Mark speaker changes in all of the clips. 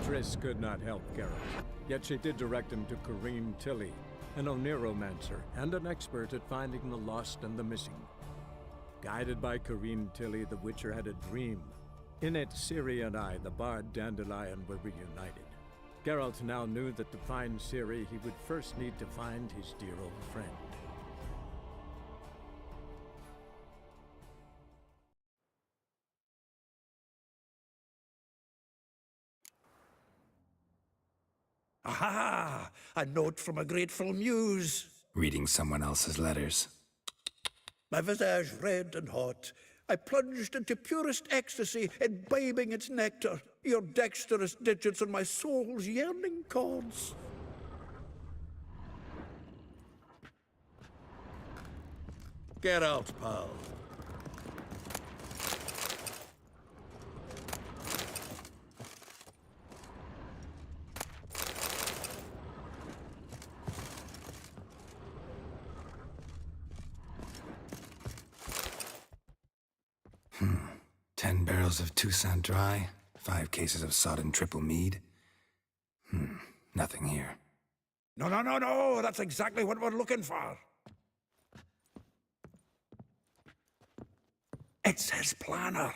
Speaker 1: Triss could not help Geralt, yet she did direct him to Corrine Tilly, an Oniromancer and an expert at finding the lost and the missing. Guided by Corrine Tilly, the Witcher had a dream. In it, Ciri and I, the bard Dandelion, were reunited. Geralt now knew that to find Ciri, he would first need to find his dear old friend.
Speaker 2: Aha! A note from a grateful muse.
Speaker 3: Reading someone else's letters.
Speaker 2: My visage red and hot, I plunged into purest ecstasy, imbibing its nectar, your dexterous digits on my soul's yearning chords. Geralt, pal.
Speaker 3: 10 barrels of Toussaint Dry, 5 cases of sodden triple mead. Nothing here.
Speaker 2: No, that's exactly what we're looking for. It's his planner.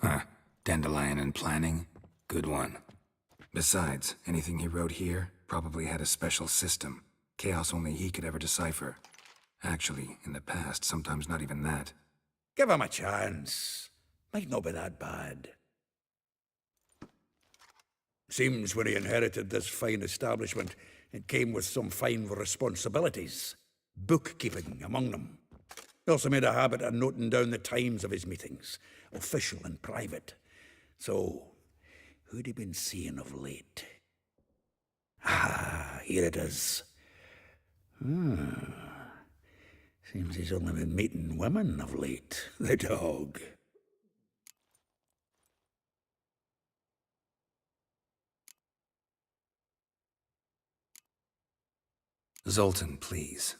Speaker 3: Huh. Dandelion and planning? Good one. Besides, anything he wrote here probably had a special system. Chaos only he could ever decipher. Actually, in the past, sometimes not even that.
Speaker 2: Give him a chance. Might not be that bad. Seems when he inherited this fine establishment, it came with some fine responsibilities. Bookkeeping among them. He also made a habit of noting down the times of his meetings, official and private. So, who'd he been seeing of late? Ah, here it is. Seems he's only been meeting women of late, the dog.
Speaker 3: Zoltan, please.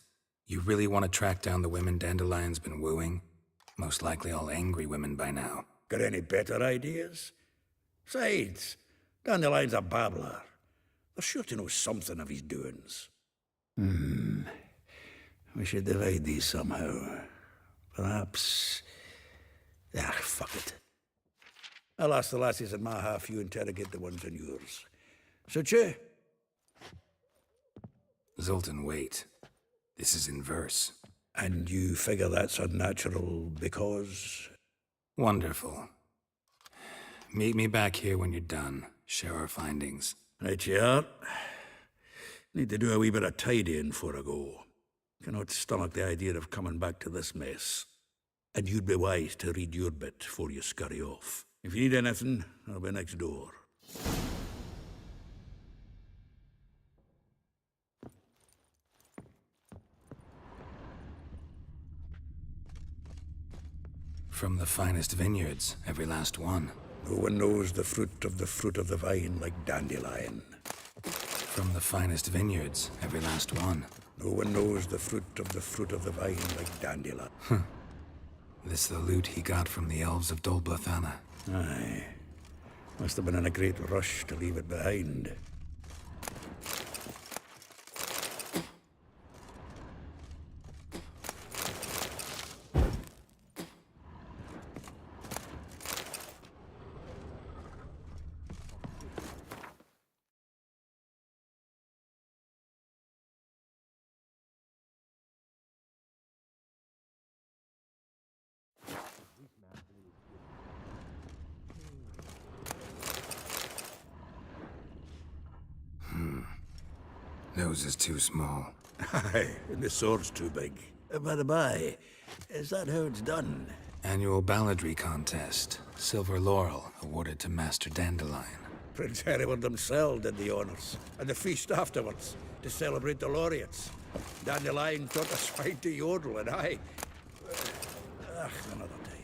Speaker 3: You really want to track down the women Dandelion's been wooing? Most likely all angry women by now.
Speaker 2: Got any better ideas? Besides, Dandelion's a babbler. They're sure to know something of his doings. We should divide these somehow. Perhaps... fuck it. I'll ask the lassies in my half, you interrogate the ones in yours. Suit you?
Speaker 3: Zoltan, wait. This is in verse.
Speaker 2: And you figure that's unnatural because...
Speaker 3: Wonderful. Meet me back here when you're done. Share our findings.
Speaker 2: Right you are. Need to do a wee bit of tidying before I go. Cannot stomach the idea of coming back to this mess. And you'd be wise to read your bit before you scurry off. If you need anything, I'll be next door.
Speaker 3: From the finest vineyards, every last one.
Speaker 2: No one knows the fruit of the vine like Dandelion.
Speaker 3: From the finest vineyards, every last one.
Speaker 2: No one knows the fruit of the vine like Dandelion.
Speaker 3: This the loot he got from the elves of Dol Blathanna.
Speaker 2: Aye. Must have been in a great rush to leave it behind.
Speaker 3: Nose is too small.
Speaker 2: Aye, and the sword's too big. By the by, is that how it's done?
Speaker 3: Annual balladry contest. Silver laurel awarded to Master Dandelion.
Speaker 2: Prince Hereward himself did the honors, and the feast afterwards, to celebrate the laureates. Dandelion taught a swine to yodel, and I... another time.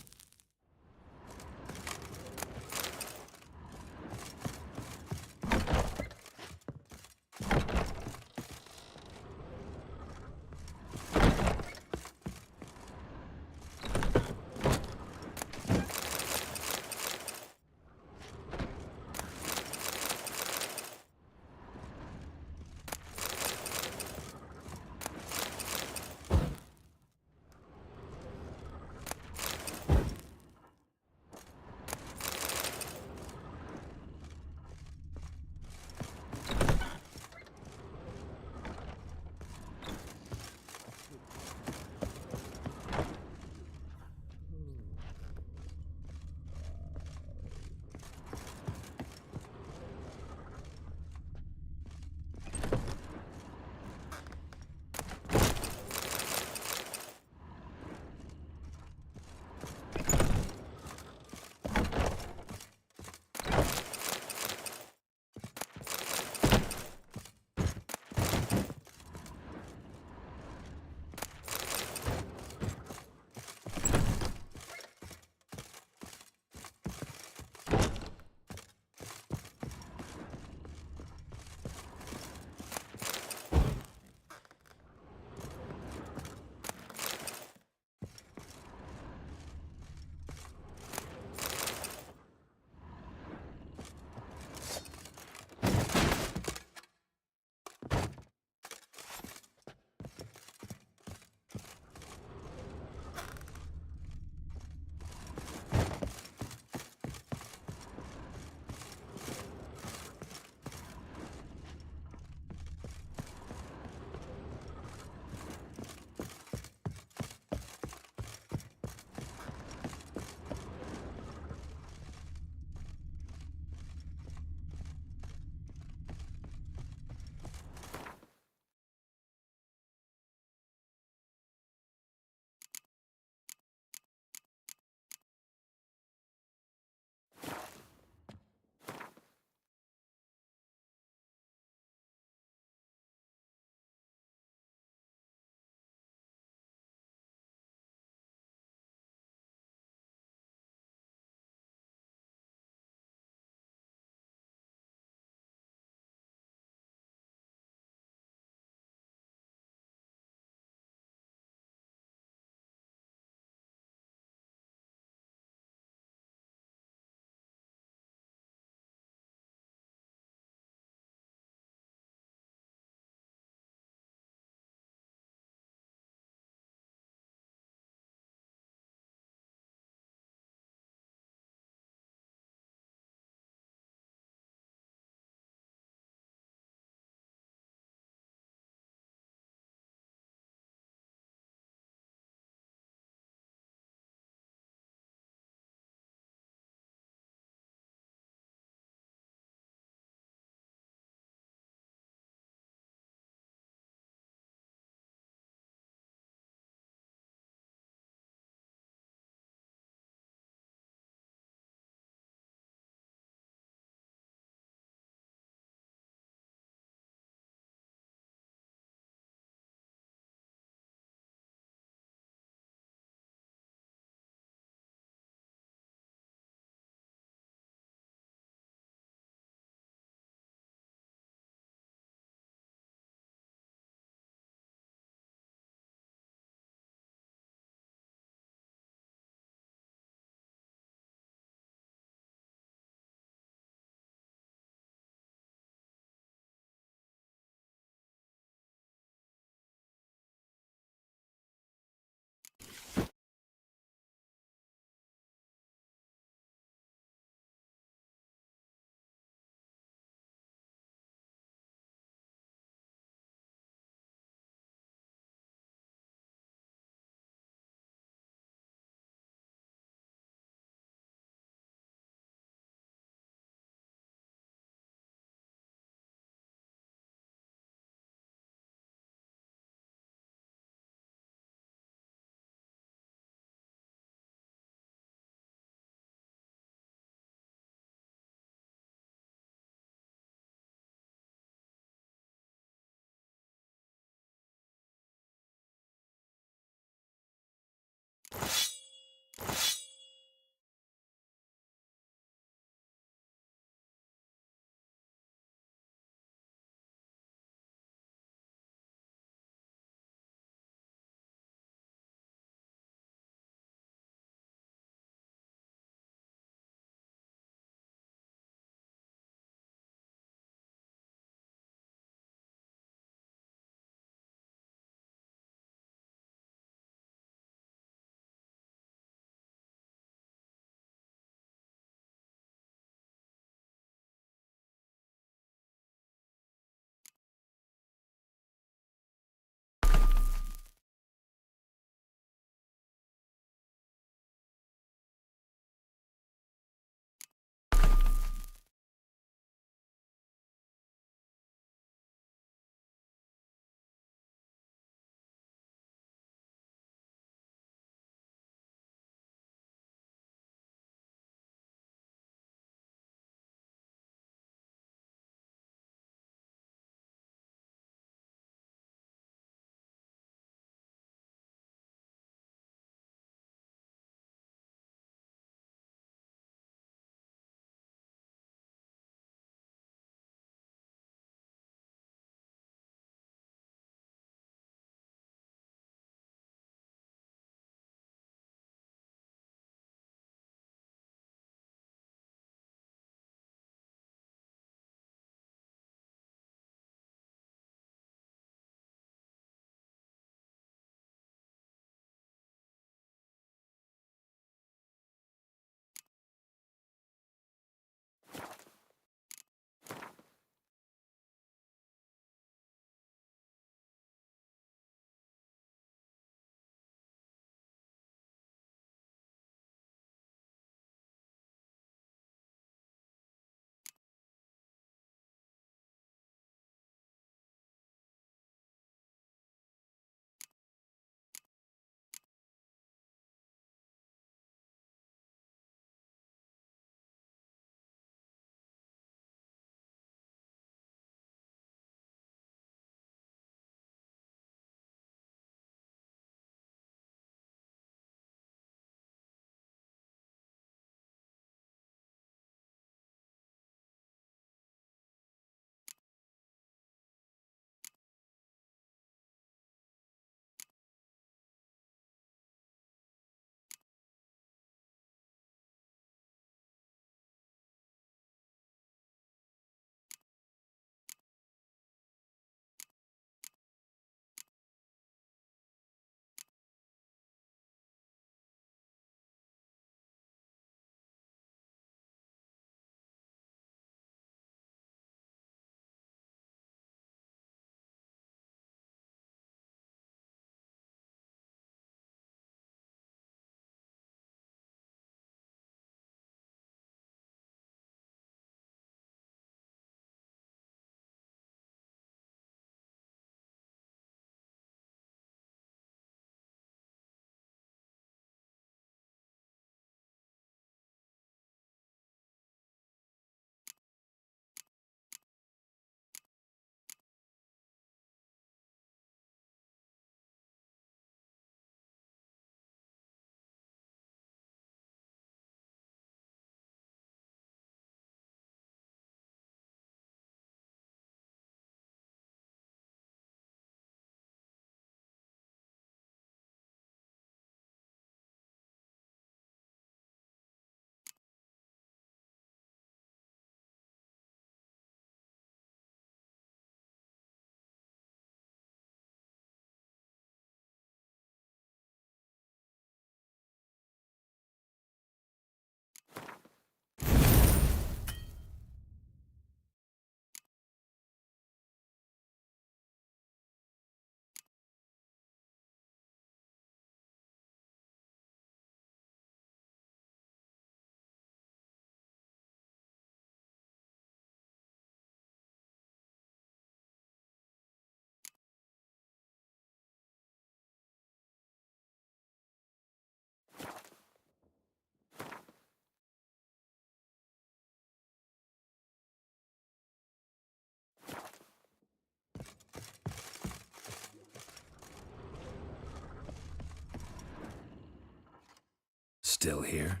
Speaker 3: Still here?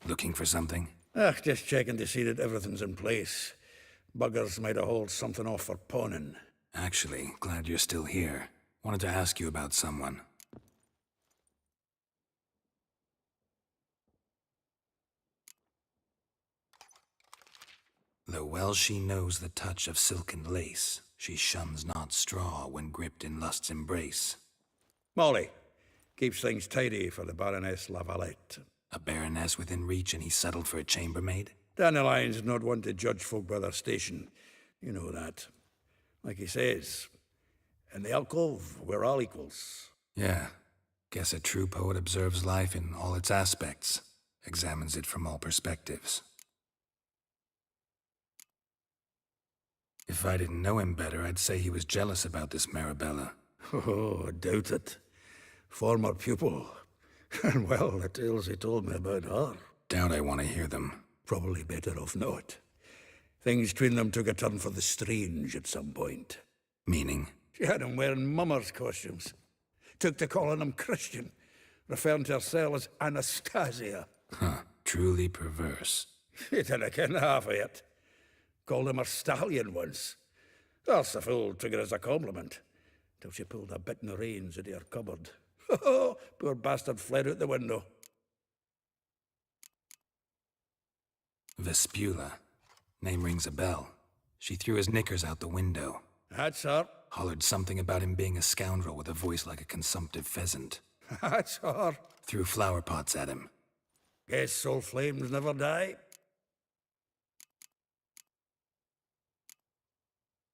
Speaker 3: Looking for something?
Speaker 2: Just checking to see that everything's in place. Buggers might have hauled something off for pawning.
Speaker 3: Actually, glad you're still here. Wanted to ask you about someone. Though well she knows the touch of silken lace, she shuns not straw when gripped in lust's embrace.
Speaker 2: Molly keeps things tidy for the Baroness Lavalette.
Speaker 3: A baroness within reach and he settled for a chambermaid?
Speaker 2: Dandelion's not one to judge folk by their station. You know that. Like he says, in the alcove, we're all equals.
Speaker 3: Yeah. Guess a true poet observes life in all its aspects, examines it from all perspectives. If I didn't know him better, I'd say he was jealous about this Marabella.
Speaker 2: Oh, I doubt it. Former pupil. And well, the tales he told me about her.
Speaker 3: Doubt I want to hear them.
Speaker 2: Probably better off not. Things between them took a turn for the strange at some point.
Speaker 3: Meaning?
Speaker 2: She had him wearing mummers' costumes. Took to calling him Christian, referring to herself as Anastasia.
Speaker 3: Huh, truly perverse.
Speaker 2: He didn't ken half of it. Called him her stallion once. That's the fool took it as a compliment, till she pulled a bit in the reins into her cupboard. Poor bastard fled out the window.
Speaker 3: Vespula. Name rings a bell. She threw his knickers out the window.
Speaker 2: That's her.
Speaker 3: Hollered something about him being a scoundrel with a voice like a consumptive pheasant.
Speaker 2: That's her.
Speaker 3: Threw flower pots at him.
Speaker 2: Guess soul flames never die.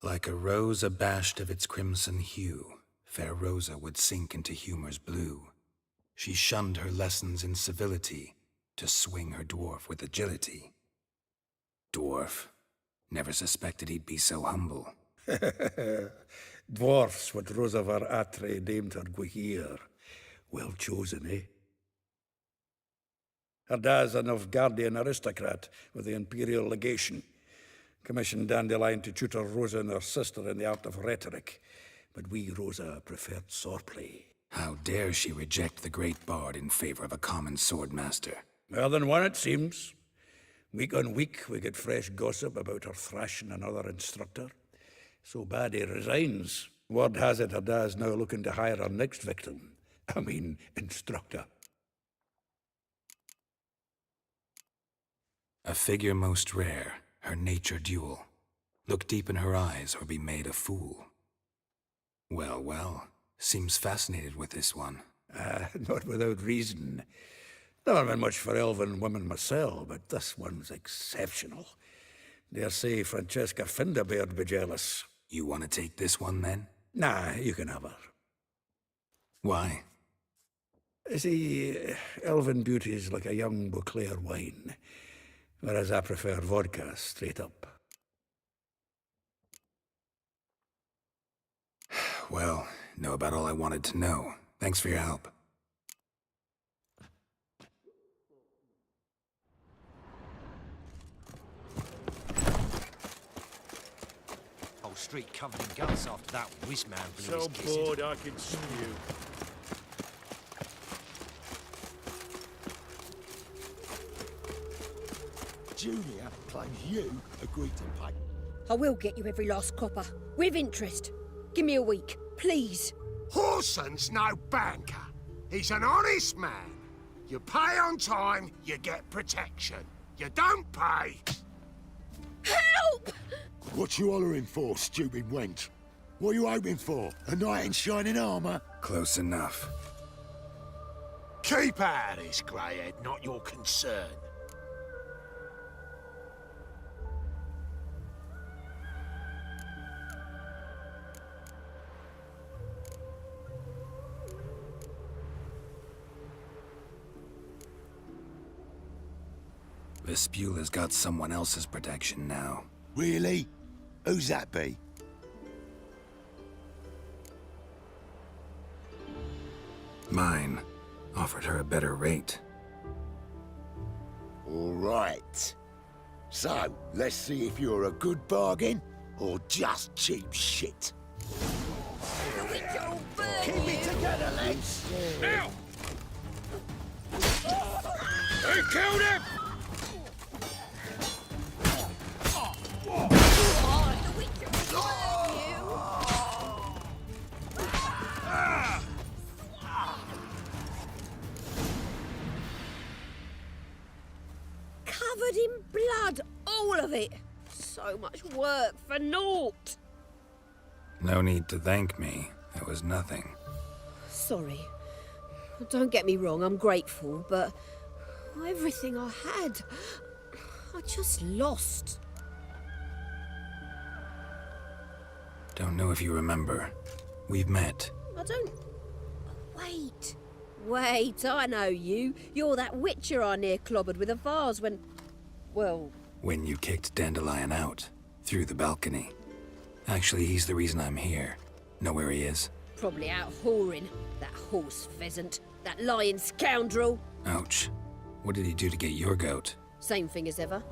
Speaker 3: Like a rose abashed of its crimson hue, fair Rosa would sink into humor's blue. She shunned her lessons in civility to swing her dwarf with agility. Dwarf. Never suspected he'd be so humble.
Speaker 2: Dwarfs what Rosavar Atre named her Guihir. Well chosen, eh? Her dad's a Novgardian aristocrat with the Imperial Legation. Commissioned Dandelion to tutor Rosa and her sister in the art of rhetoric. But we, Rosa, preferred swordplay.
Speaker 3: How dare she reject the great bard in favor of a common swordmaster?
Speaker 2: More than one, it seems. Week on week, we get fresh gossip about her thrashing another instructor. So bad he resigns. Word has it her dad's now looking to hire her next victim. Instructor.
Speaker 3: A figure most rare, her nature dual. Look deep in her eyes or be made a fool. Well, well, seems fascinated with this one.
Speaker 2: Not without reason. Never been much for elven women myself, but this one's exceptional. Dare say Francesca Finderbeard be jealous.
Speaker 3: You want to take this one, then?
Speaker 2: Nah, you can have her.
Speaker 3: Why?
Speaker 2: See, elven beauty's like a young Beauclair wine, whereas I prefer vodka straight up.
Speaker 3: Well, know about all I wanted to know. Thanks for your help.
Speaker 4: Whole street covered in guts after that whiz-man blew
Speaker 5: So
Speaker 4: his kisses.
Speaker 5: bored I can spew.
Speaker 6: Julia claims you agreed to pay.
Speaker 7: I will get you every last copper, with interest. Give me a week, please.
Speaker 8: Horson's no banker. He's an honest man. You pay on time, you get protection. You don't pay.
Speaker 7: Help!
Speaker 6: What you hollering for, stupid wench? What you hoping for? A knight in shining armour?
Speaker 3: Close enough.
Speaker 8: Keep out of this, greyhead, not your concern.
Speaker 3: Vespula's got someone else's protection now.
Speaker 6: Really? Who's that be?
Speaker 3: Mine. Offered her a better rate.
Speaker 6: All right. So, let's see if you're a good bargain or just cheap shit. Keep it together, lads!
Speaker 5: Now!
Speaker 2: They killed him!
Speaker 7: Covered in blood, all of it. So much work for naught.
Speaker 3: No need to thank me. It was nothing.
Speaker 7: Sorry. Don't get me wrong, I'm grateful, but everything I had, I just lost.
Speaker 3: Don't know if you remember. We've met.
Speaker 7: I don't... Wait. Wait, I know you. You're that witcher I near clobbered with a vase when... Well...
Speaker 3: When you kicked Dandelion out. Through the balcony. Actually, he's the reason I'm here. Know where he is?
Speaker 7: Probably out whoring. That horse pheasant. That lying scoundrel.
Speaker 3: Ouch. What did he do to get your goat?
Speaker 7: Same thing as ever.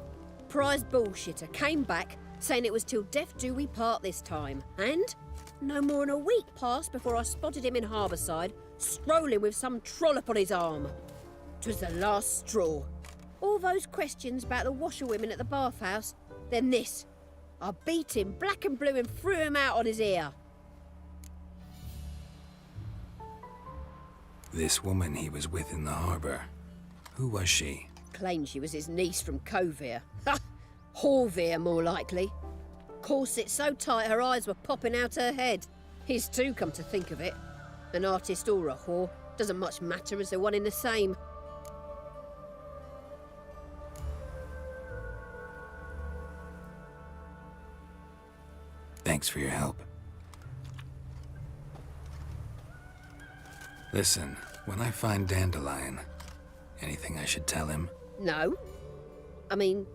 Speaker 7: Prize bullshitter came back, saying it was till death do we part this time. And no more than a week passed before I spotted him in Harbourside, strolling with some trollop on his arm. 'Twas the last straw. All those questions about the washerwomen at the bathhouse, then this. I beat him black and blue and threw him out on his ear.
Speaker 3: This woman he was with in the harbor. Who was she?
Speaker 7: Claimed she was his niece from Covere. Ha! Horvere, more likely. Corset so tight her eyes were popping out her head. His too, come to think of it. An artist or a whore, doesn't much matter as they're one in the same.
Speaker 3: Thanks for your help. Listen, when I find Dandelion, anything I should tell him?
Speaker 7: No. I mean,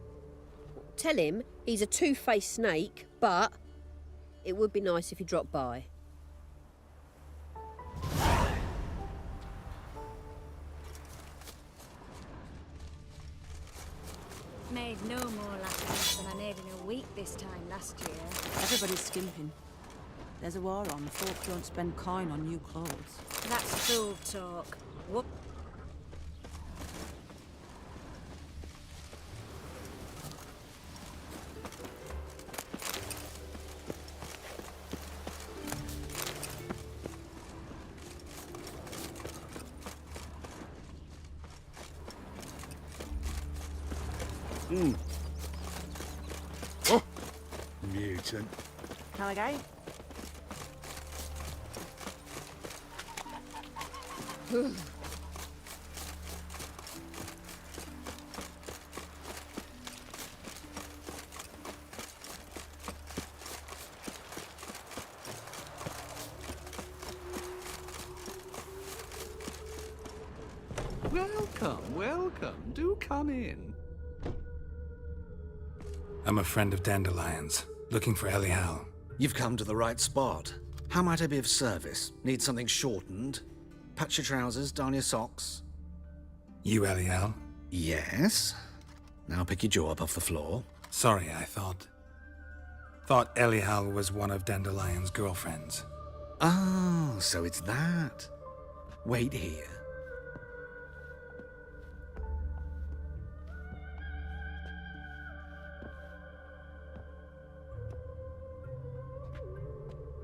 Speaker 7: tell him he's a two-faced snake, but it would be nice if he dropped by.
Speaker 5: Made no more last than I made in a week this time last year.
Speaker 9: Everybody's skimping. There's a war on. Folk don't spend coin on new clothes.
Speaker 5: That's fool talk. Whoop.
Speaker 6: Oh, mutant.
Speaker 9: Caligay?
Speaker 10: Welcome, welcome. Do come in.
Speaker 3: I'm a friend of Dandelion's, looking for Elial.
Speaker 4: You've come to the right spot. How might I be of service? Need something shortened? Patch your trousers, darn your socks?
Speaker 3: You Elial?
Speaker 4: Yes. Now pick your jaw up off the floor.
Speaker 3: Sorry, I thought Elial was one of Dandelion's girlfriends.
Speaker 4: Oh, so it's that. Wait here.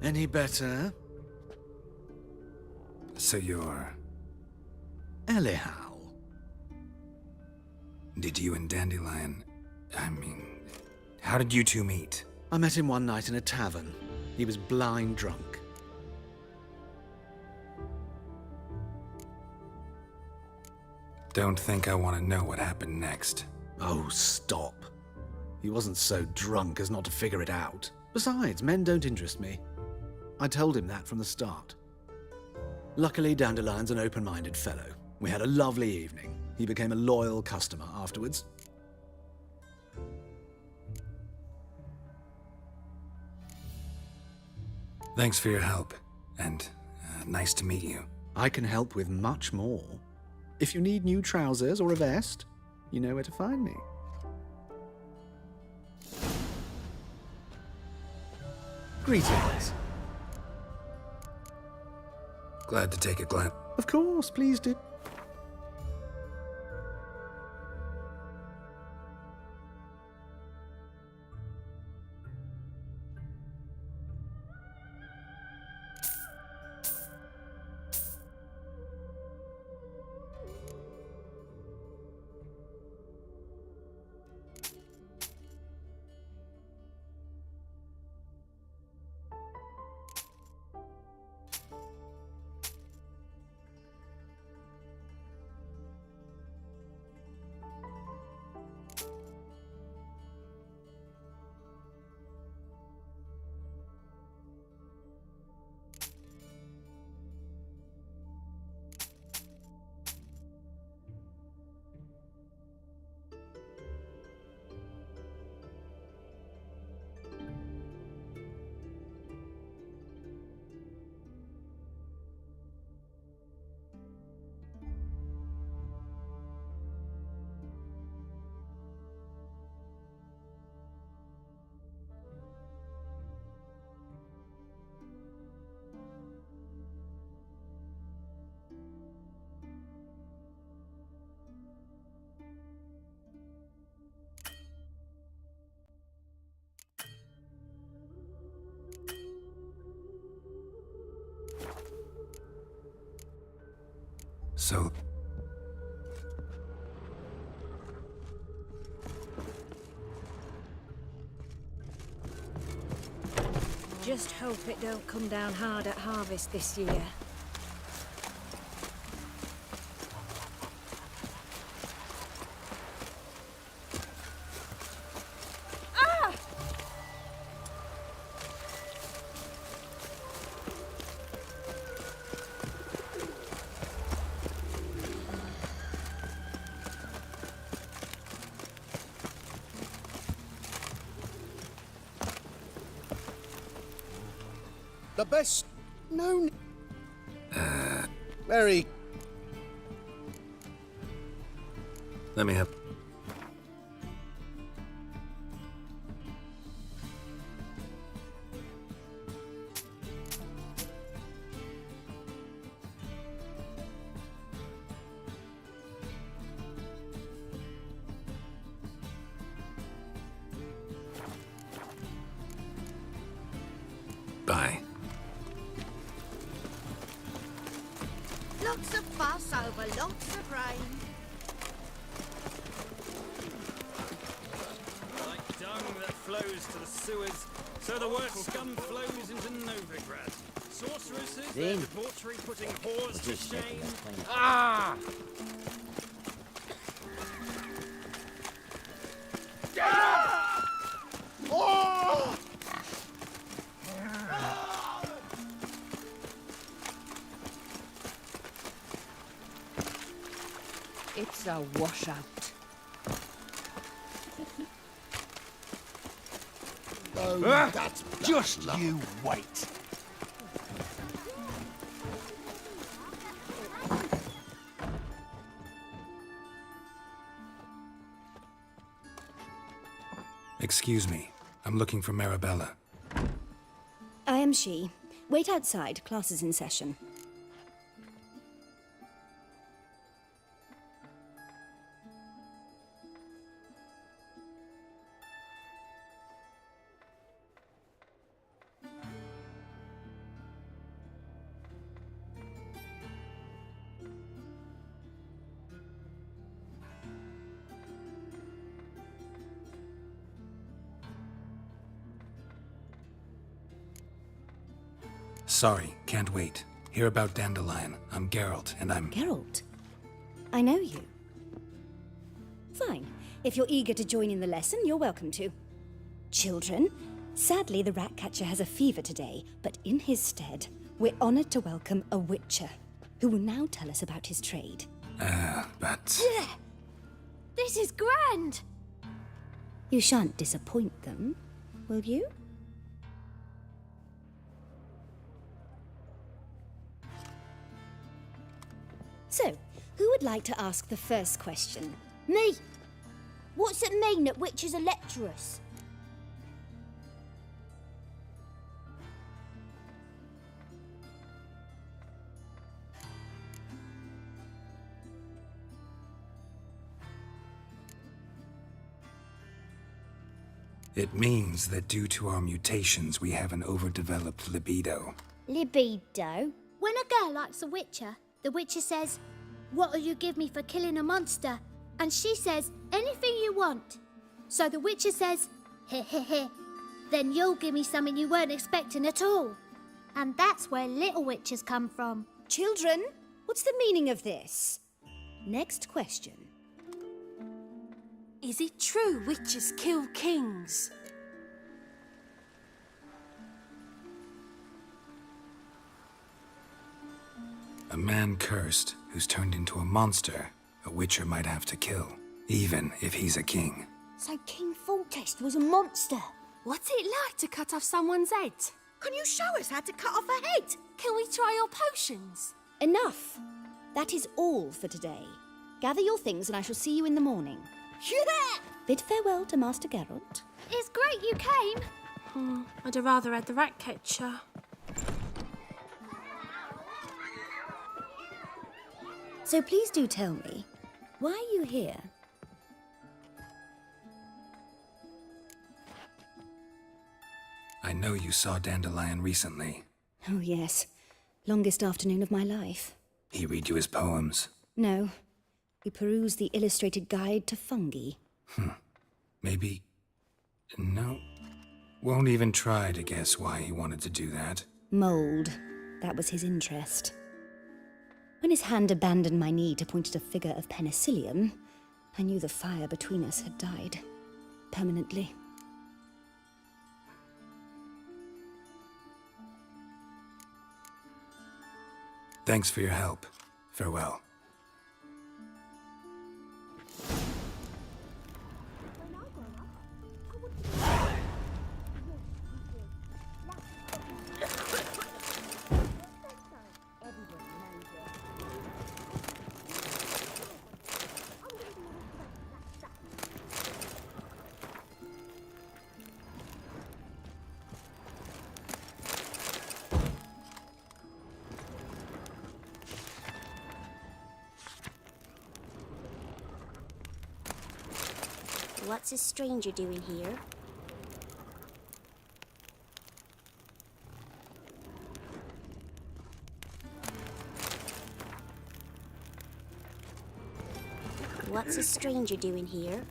Speaker 4: Any better?
Speaker 3: So you're...
Speaker 4: Elial.
Speaker 3: Did you and Dandelion... how did you two meet?
Speaker 4: I met him one night in a tavern. He was blind drunk.
Speaker 3: Don't think I want to know what happened next.
Speaker 4: Oh, stop. He wasn't so drunk as not to figure it out. Besides, men don't interest me. I told him that from the start. Luckily, Dandelion's an open-minded fellow. We had a lovely evening. He became a loyal customer afterwards.
Speaker 3: Thanks for your help, and nice to meet you.
Speaker 4: I can help with much more. If you need new trousers or a vest, you know where to find me. Greetings.
Speaker 3: Glad to take a glance.
Speaker 4: Of course, please do.
Speaker 3: So...
Speaker 5: Just hope it don't come down hard at harvest this year.
Speaker 11: The best known... Very...
Speaker 3: Let me have... Bye.
Speaker 12: Lots of fuss over lots of rain.
Speaker 13: Like dung that flows to the sewers, so the worst scum flows into Novigrad. Sorceresses, their debauchery putting whores to shame. Ah!
Speaker 11: Oh!
Speaker 9: It's a washout.
Speaker 11: Oh, that's just you wait.
Speaker 3: Excuse me. I'm looking for Marabella.
Speaker 14: I am she. Wait outside. Class is in session.
Speaker 3: Sorry, can't wait. Hear about Dandelion. I'm Geralt, and I'm...
Speaker 14: Geralt? I know you. Fine. If you're eager to join in the lesson, you're welcome to. Children, sadly the Ratcatcher has a fever today, but in his stead, we're honored to welcome a Witcher, who will now tell us about his trade.
Speaker 3: But...
Speaker 12: This is grand!
Speaker 14: You shan't disappoint them, will you? So, who would like to ask the first question?
Speaker 12: Me! What's it mean that witches are lecturers?
Speaker 3: It means that due to our mutations, we have an overdeveloped libido.
Speaker 12: Libido? When a girl likes a witcher, the witcher says, "What'll you give me for killing a monster?" And she says, "Anything you want." So the witcher says, "Heh heh heh, then you'll give me something you weren't expecting at all." And that's where little witches come from.
Speaker 14: Children, what's the meaning of this? Next question.
Speaker 12: Is it true witches kill kings?
Speaker 3: A man cursed who's turned into a monster, a witcher might have to kill, even if he's a king.
Speaker 12: So King Foltest was a monster.
Speaker 15: What's it like to cut off someone's head?
Speaker 12: Can you show us how to cut off a head?
Speaker 15: Can we try your potions?
Speaker 14: Enough. That is all for today. Gather your things and I shall see you in the morning.
Speaker 12: Yeah!
Speaker 14: Bid farewell to Master Geralt.
Speaker 15: It's great you came. I'd have rather had the Ratcatcher.
Speaker 14: So please do tell me, why are you here?
Speaker 3: I know you saw Dandelion recently.
Speaker 14: Oh yes, longest afternoon of my life.
Speaker 3: He read you his poems.
Speaker 14: No. We perused the illustrated guide to fungi.
Speaker 3: Maybe... No. Won't even try to guess why he wanted to do that.
Speaker 14: Mold. That was his interest. When his hand abandoned my knee to point at a figure of penicillium, I knew the fire between us had died. Permanently.
Speaker 3: Thanks for your help. Farewell.
Speaker 16: What's a stranger doing here? What's a stranger doing here?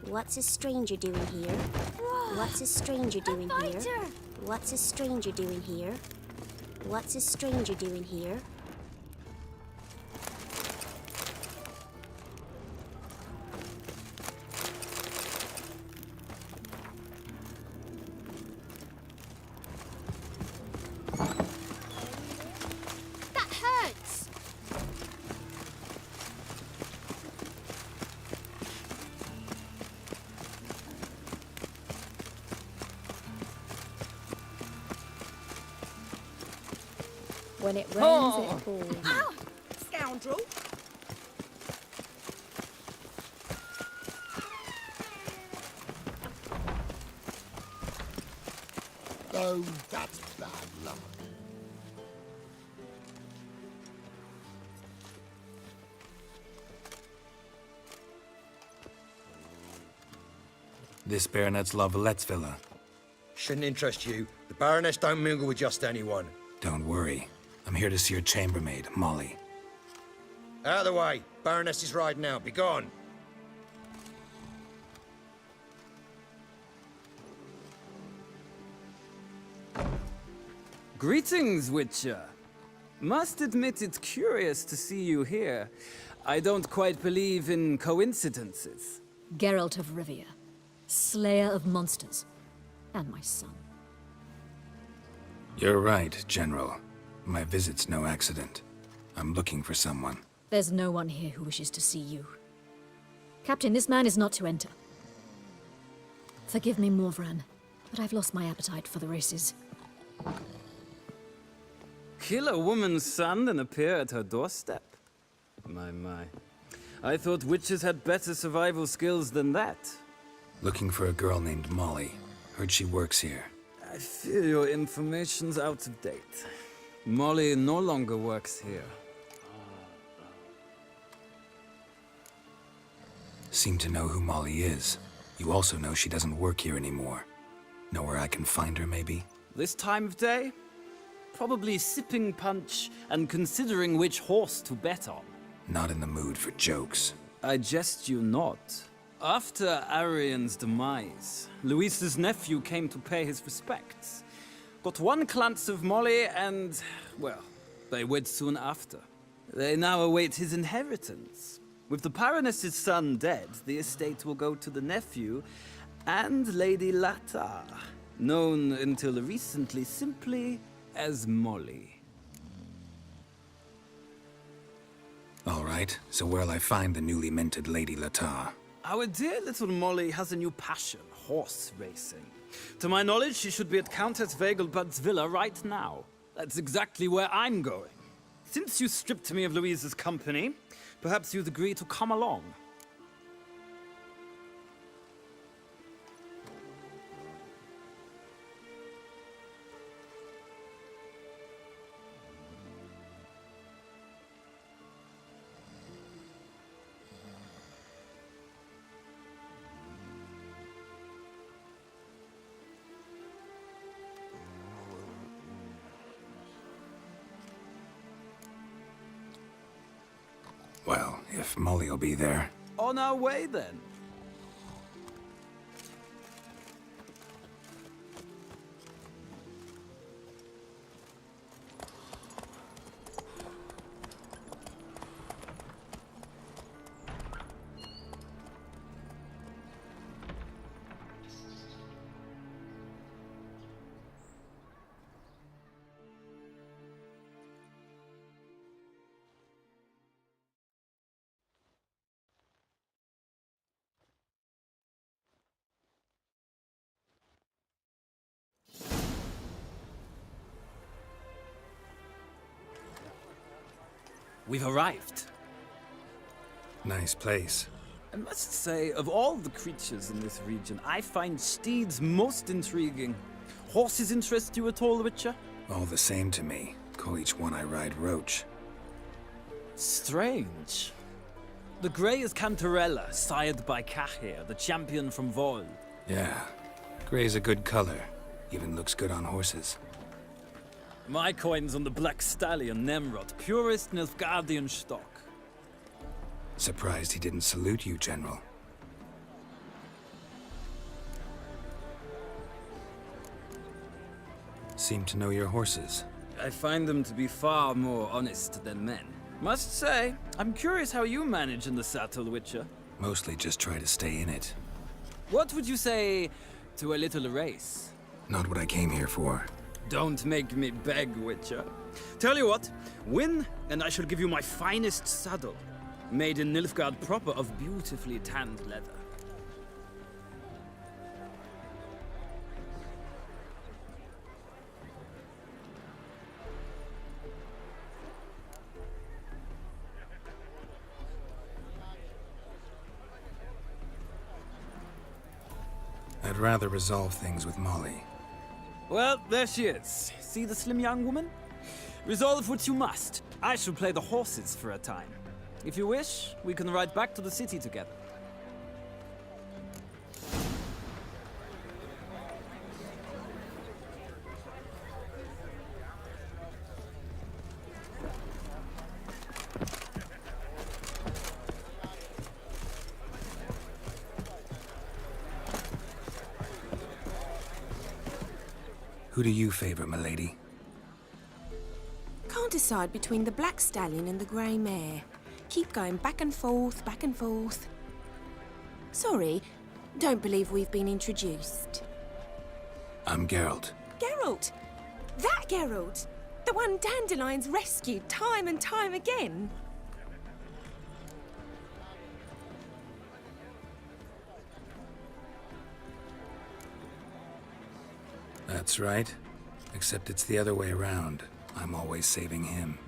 Speaker 16: What's a stranger doing here? What's a stranger doing here? What's a stranger doing here? What's a stranger doing here?
Speaker 12: That hurts!
Speaker 5: When it rains, it pours.
Speaker 9: Ow! Scoundrel!
Speaker 6: Oh, that's bad luck.
Speaker 3: This Baronet's La Vallette's villa.
Speaker 17: Shouldn't interest you. The Baroness don't mingle with just anyone.
Speaker 3: Don't worry. I'm here to see your chambermaid, Molly.
Speaker 17: Out of the way. Baroness is riding out. Be gone.
Speaker 18: Greetings, Witcher. Must admit it's curious to see you here. I don't quite believe in coincidences.
Speaker 19: Geralt of Rivia, slayer of monsters, and my son.
Speaker 3: You're right, General. My visit's no accident. I'm looking for someone.
Speaker 19: There's no one here who wishes to see you. Captain, this man is not to enter. Forgive me, Morvran, but I've lost my appetite for the races.
Speaker 18: Kill a woman's son and appear at her doorstep? My. I thought witches had better survival skills than that.
Speaker 3: Looking for a girl named Molly. Heard she works here.
Speaker 18: I fear your information's out of date. Molly no longer works here.
Speaker 3: Seem to know who Molly is. You also know she doesn't work here anymore. Know where I can find her, maybe?
Speaker 18: This time of day? Probably sipping punch and considering which horse to bet on.
Speaker 3: Not in the mood for jokes.
Speaker 18: I jest you not. After Arian's demise, Luis's nephew came to pay his respects. Got one glance of Molly and, well, they wed soon after. They now await his inheritance. With the Baroness's son dead, the estate will go to the nephew and Lady Latar, known until recently simply as Molly.
Speaker 3: All right, so where'll I find the newly minted Lady Latar?
Speaker 18: Our dear little Molly has a new passion, horse racing. To my knowledge, she should be at Countess Vegelbud's villa right now. That's exactly where I'm going. Since you stripped me of Louise's company, perhaps you'd agree to come along.
Speaker 3: Well, if Molly'll be there.
Speaker 18: On our way, then. We've arrived.
Speaker 3: Nice place.
Speaker 18: I must say, of all the creatures in this region, I find steeds most intriguing. Horses interest you at all, Witcher?
Speaker 3: All the same to me. Call each one I ride Roach.
Speaker 18: Strange. The grey is Cantarella, sired by Cahir, the champion from Vold.
Speaker 3: Yeah. Gray's a good color. Even looks good on horses.
Speaker 18: My coin's on the Black Stallion, Nemrod, purest Nilfgaardian stock.
Speaker 3: Surprised he didn't salute you, General. Seem to know your horses.
Speaker 18: I find them to be far more honest than men. Must say, I'm curious how you manage in the saddle, Witcher.
Speaker 3: Mostly just try to stay in it.
Speaker 18: What would you say to a little race?
Speaker 3: Not what I came here for.
Speaker 18: Don't make me beg, Witcher. Tell you what, win, and I shall give you my finest saddle. Made in Nilfgaard proper of beautifully tanned leather.
Speaker 3: I'd rather resolve things with Molly.
Speaker 18: Well, there she is. See the slim young woman? Resolve what you must. I shall play the horses for a time. If you wish, we can ride back to the city together.
Speaker 3: Who do you favor, milady?
Speaker 15: Can't decide between the Black Stallion and the Grey Mare. Keep going back and forth, back and forth. Sorry, don't believe we've been introduced.
Speaker 3: I'm Geralt.
Speaker 15: Geralt! That Geralt! The one Dandelion's rescued time and time again.
Speaker 3: That's right. Except it's the other way around. I'm always saving him.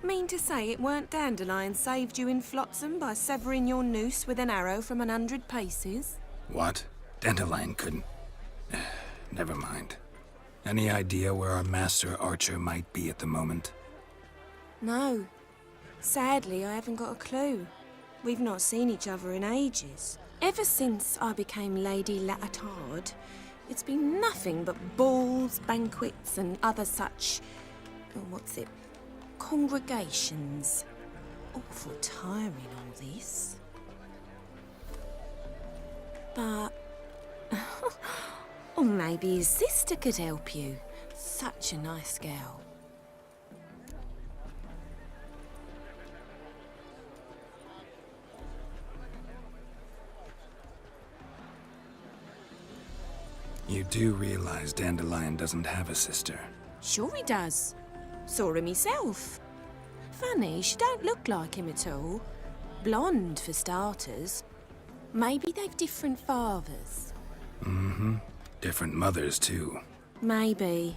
Speaker 15: Mean to say it weren't Dandelion saved you in Flotsam by severing your noose with an arrow from 100 paces?
Speaker 3: What? Dandelion couldn't... Never mind. Any idea where our master archer might be at the moment?
Speaker 15: No. Sadly, I haven't got a clue. We've not seen each other in ages. Ever since I became Lady Latard, it's been nothing but balls, banquets, and other such... congregations. Awful tiring, all this. But... or maybe his sister could help you. Such a nice girl.
Speaker 3: You do realize Dandelion doesn't have a sister?
Speaker 15: Sure he does. Saw him himself. Funny, she don't look like him at all. Blonde, for starters. Maybe they've different fathers.
Speaker 3: Mm-hmm. Different mothers, too.
Speaker 15: Maybe.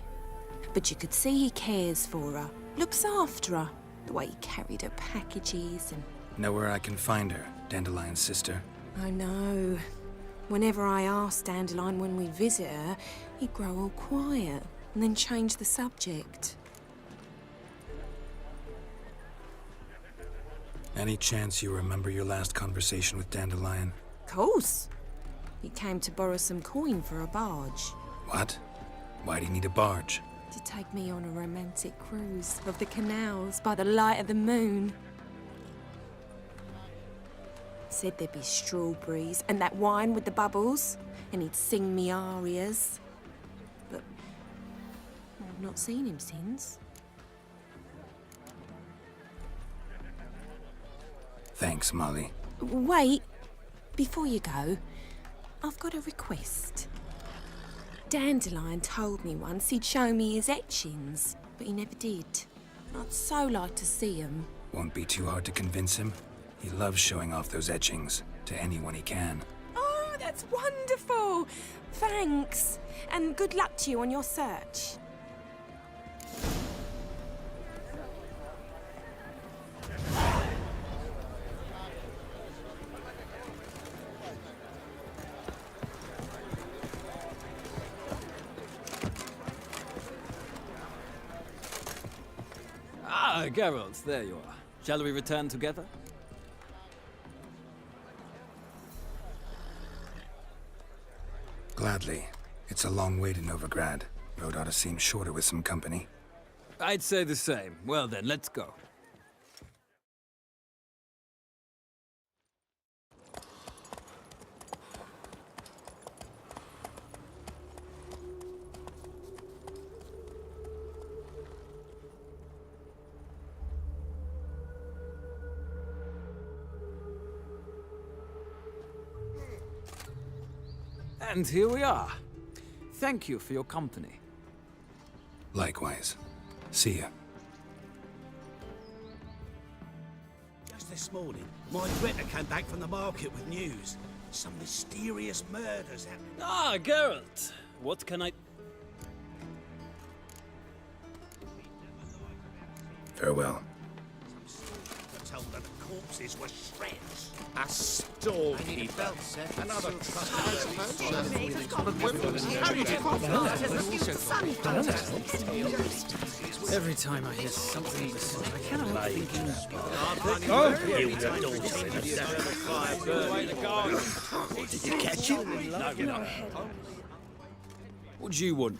Speaker 15: But you could see he cares for her. Looks after her. The way he carried her packages and...
Speaker 3: Know where I can find her, Dandelion's sister?
Speaker 15: I know. Whenever I asked Dandelion when we'd visit her, he'd grow all quiet and then change the subject.
Speaker 3: Any chance you remember your last conversation with Dandelion?
Speaker 15: Course. He came to borrow some coin for a barge.
Speaker 3: What? Why'd he need a barge?
Speaker 15: To take me on a romantic cruise of the canals by the light of the moon. Said there'd be strawberries and that wine with the bubbles, and he'd sing me arias. But I've not seen him since.
Speaker 3: Thanks, Molly.
Speaker 15: Wait, before you go, I've got a request. Dandelion told me once he'd show me his etchings, but he never did. I'd so like to see them.
Speaker 3: Won't be too hard to convince him. He loves showing off those etchings to anyone he can.
Speaker 15: Oh, that's wonderful! Thanks, and good luck to you on your search.
Speaker 18: Ah, Geralt, there you are. Shall we return together?
Speaker 3: Gladly. It's a long way to Novigrad. Road ought to seem shorter with some company.
Speaker 18: I'd say the same. Well then, let's go. And here we are. Thank you for your company.
Speaker 3: Likewise. See ya.
Speaker 11: Just this morning, my Greta came back from the market with news. Some mysterious murders happening.
Speaker 18: Ah, Geralt. What can I...
Speaker 3: Farewell.
Speaker 11: Told her the corpses were shreds.
Speaker 8: A storekeeper. Another
Speaker 13: Every time I hear something this sort, I cannot help thinking...
Speaker 11: Did you catch him?
Speaker 18: No. What do you want?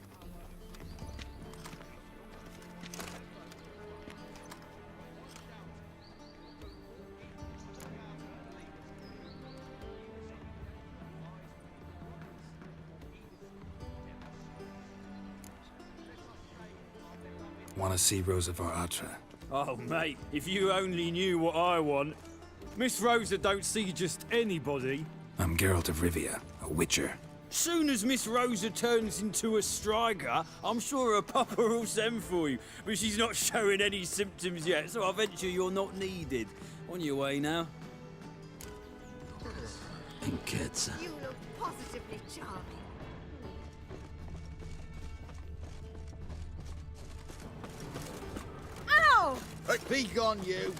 Speaker 3: Want to see Rosa var Atra?
Speaker 18: Oh, mate, if you only knew what I want. Miss Rosa don't see just anybody.
Speaker 3: I'm Geralt of Rivia, a witcher.
Speaker 18: Soon as Miss Rosa turns into a striker, I'm sure her papa will send for you. But she's not showing any symptoms yet, so I venture you're not needed. On your way now.
Speaker 11: Kids.
Speaker 5: You look positively charming. Ow!
Speaker 6: Hey, be gone, you!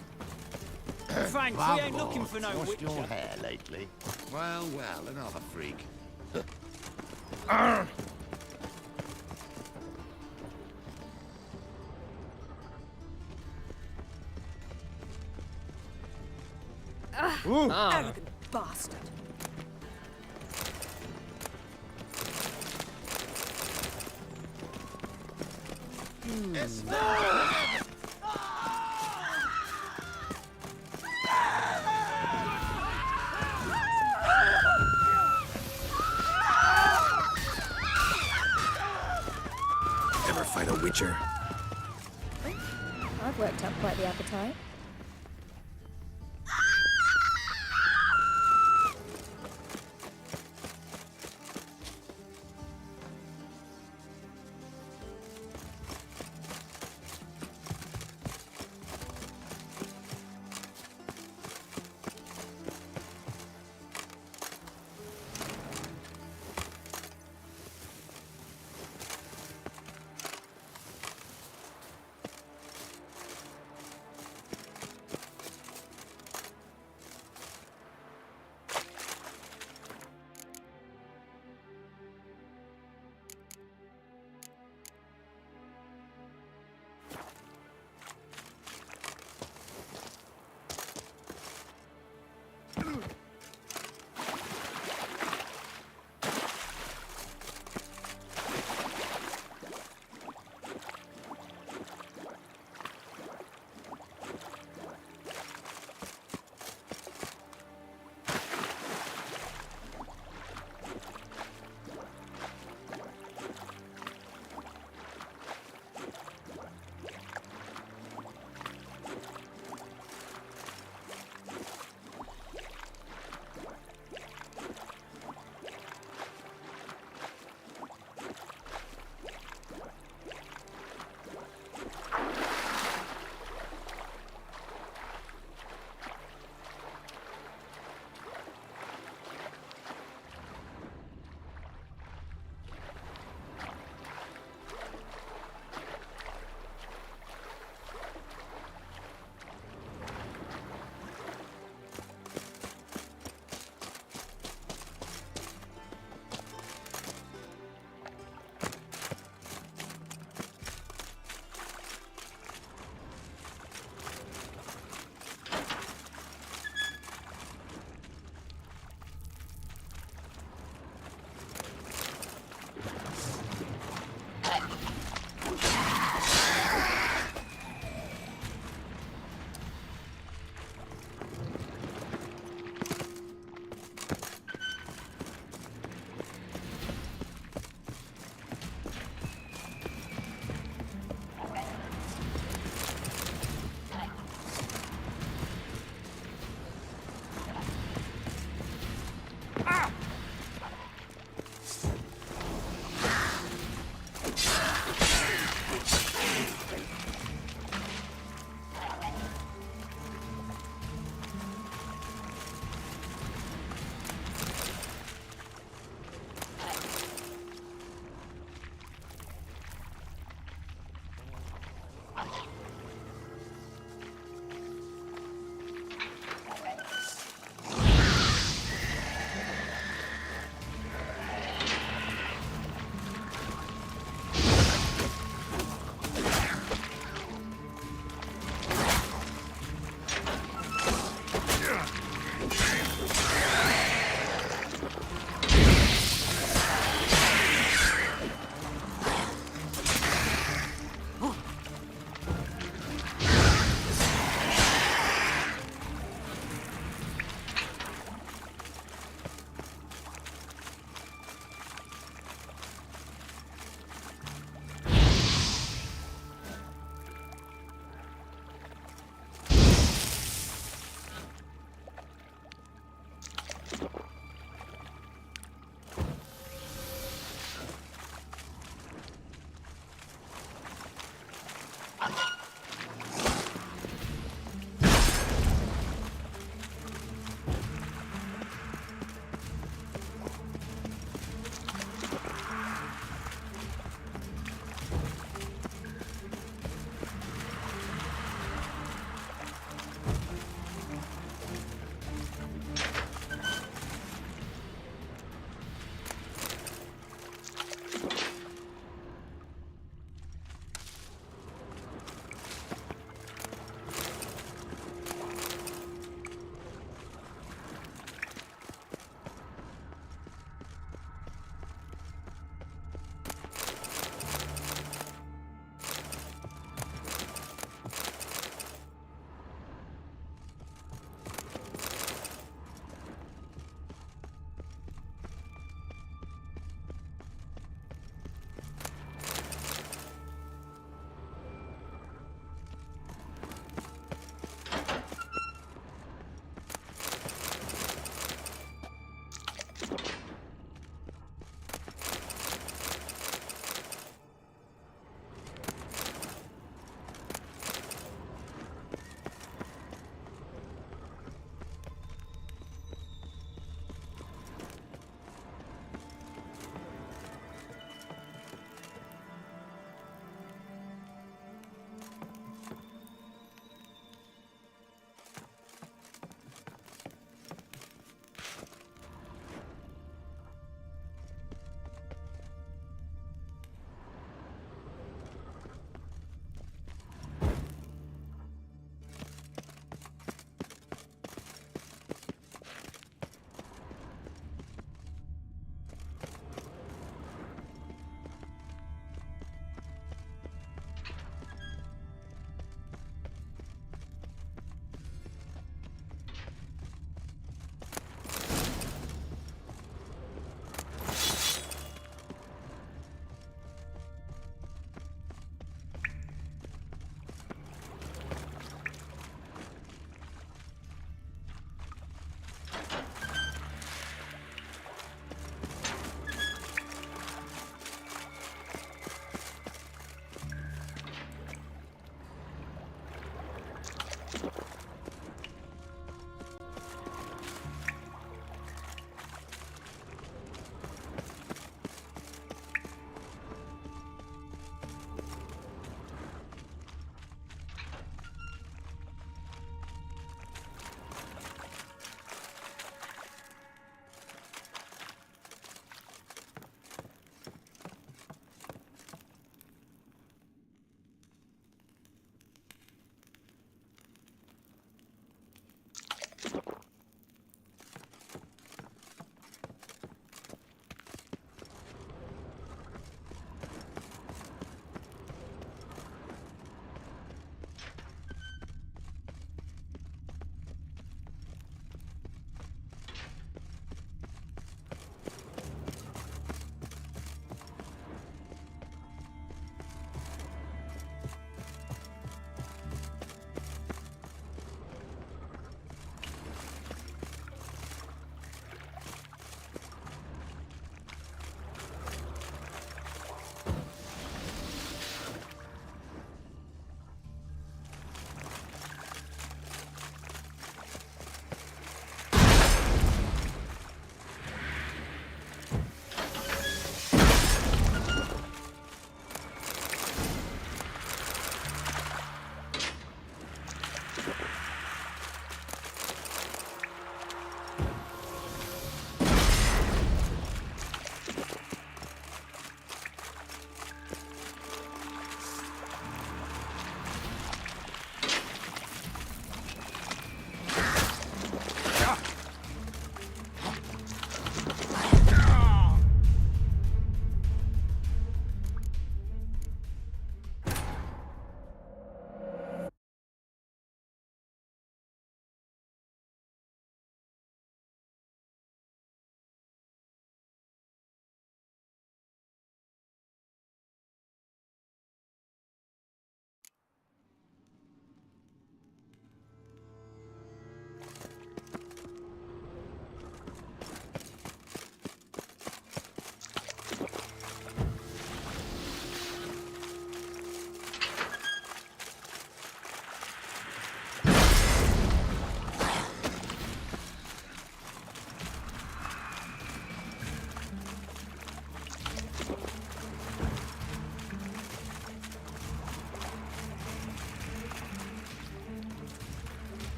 Speaker 18: Thanks, we ain't looking for no
Speaker 6: Washed
Speaker 18: witcher.
Speaker 6: your hair lately. Well, another freak.
Speaker 15: Arrogant bastard.
Speaker 3: Ever fight a witcher?
Speaker 14: I've worked up quite the appetite.